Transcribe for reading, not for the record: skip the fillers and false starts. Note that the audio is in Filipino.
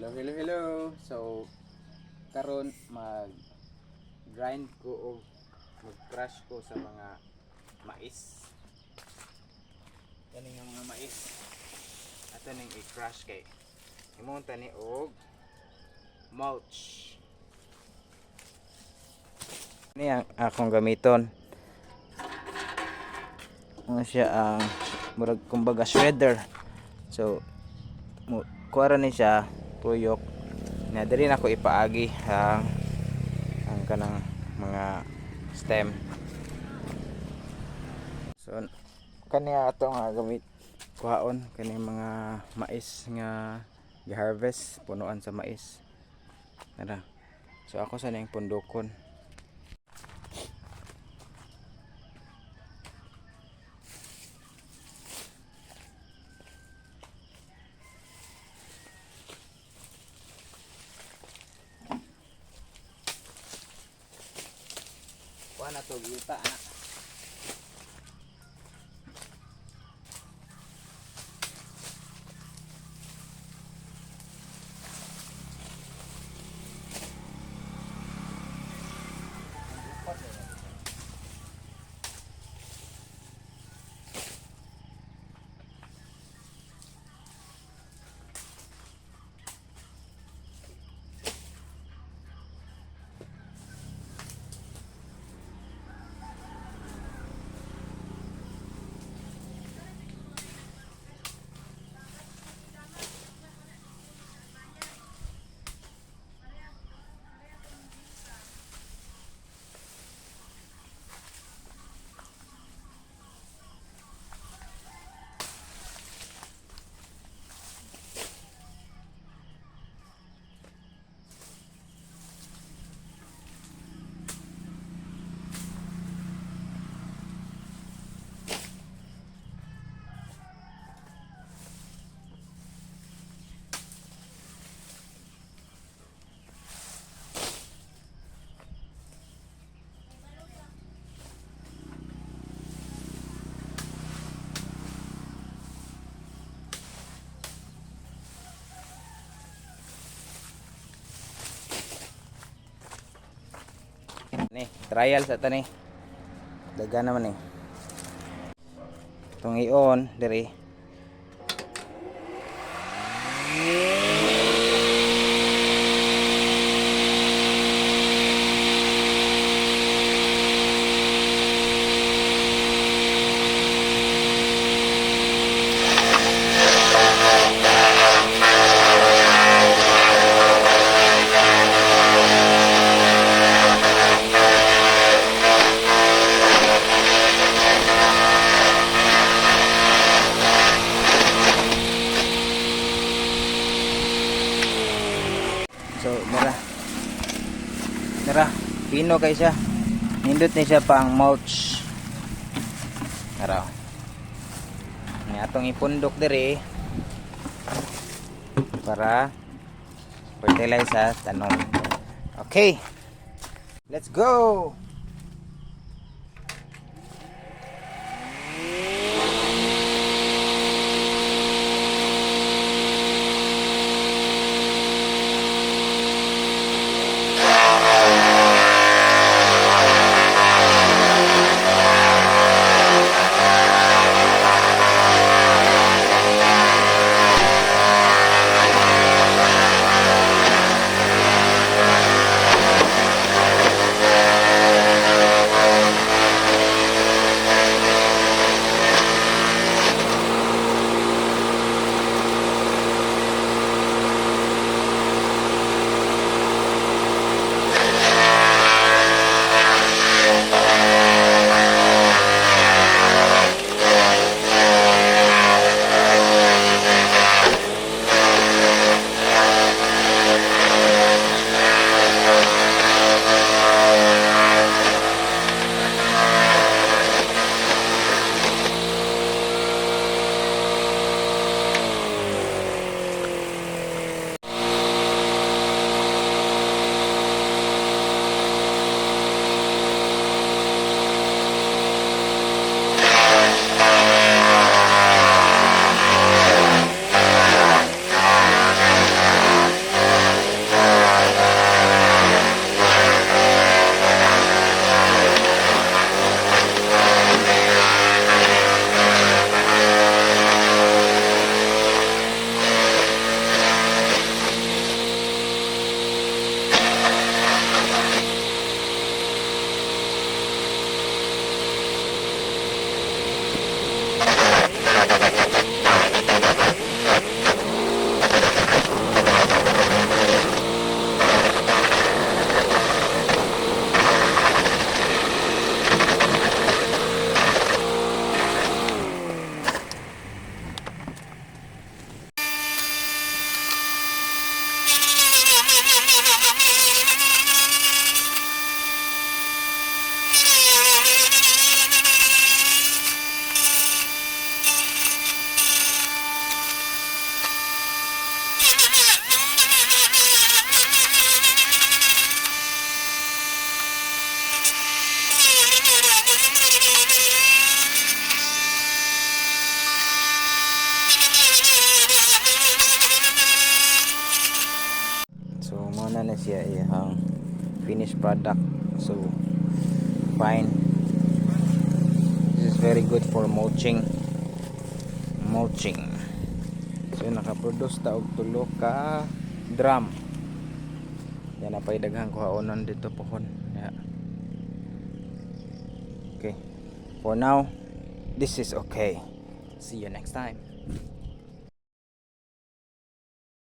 Hello. So karon grind ko o mag-crush ko sa mga mais. Yan yung mga mais. Ato ning i-crush kay imunta ni og mulch. Ini ang akong gamiton. Ano siya ang murag kumbaga shredder. So kuwara ni siya tuyok. Na diri na ko ipaagi ang kanang mga stem. So kaniya ato nga gamit kuhaon kani mga mais nga gi-harvest punuan sa mais. Tara. So ako sa ning pundokon. Kuha na to yuta na. Ni, trial sa tani. Daga naman ni. Itong i-on diri. So, nara, pino kay siya. Nindot ni siya pang mulch. Nara. Ni atong ipundok diri para fertilize sa tanom. Okay. Let's go. So muna na siya iyang finished product. So fine. This is very good for mulching. So nakaproduce ta og tulo ka drum. Yan na pay daghang kuhaonon dito pohon. Yeah. Okay. For now, this is okay. See you next time.